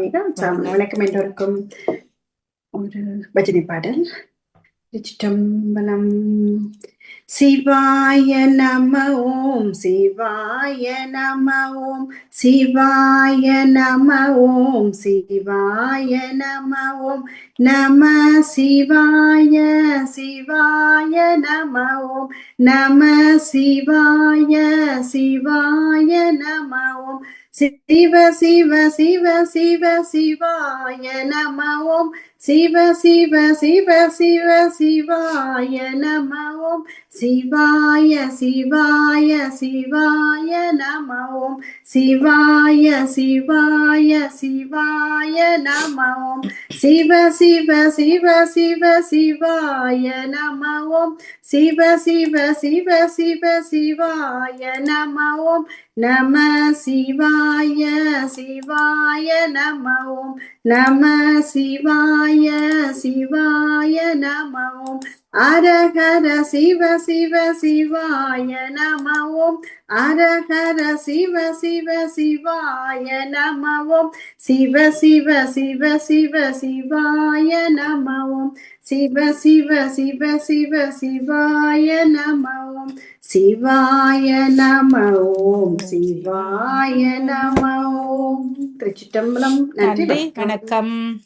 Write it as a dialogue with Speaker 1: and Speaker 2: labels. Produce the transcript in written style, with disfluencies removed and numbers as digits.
Speaker 1: வணக்கம் எல்லோருக்கும். ஒரு பஜனை பாடல். திருச்சிற்றம்பலம். சிவாய நம ஓம் சிவாய நம ஓம் சிவாய நம ஓம் சிவாய நம ஓம் நம சிவாய சிவாய நம ஓம் நம சிவாய சிவாய நம ஓம் சிவ சிவ சிவ சிவ சிவாய நம ஓம் சிவ சிவ சிவ சிவ சிவாய நம ஓம் சிவாய சிவாய சிவாய நம ஓம் சிவாய சிவாய சிவாய நம ஓம் சிவ சிவ சிவ சிவ சிவாய நம ஓம் சிவ சிவ சிவ சிவ சிவாய நம ஓம் நம சிவாய சிவாய நம ஓம் நம சிவாய சிவாய நம ஓம் அரஹர சிவ சிவ சிவாய நம ஓம் அரஹர சிவ சிவ சிவாய நம ஓம் சிவ சிவ சிவ சிவ சிவாய நம ஓம் சிவ சிவ சிவ சிவ சிவாய நம ஓம் சிவாய நம ஓம் சிவாய நம ஓம். திருச்சிற்றம்பலம்.
Speaker 2: நன்றி, வணக்கம்.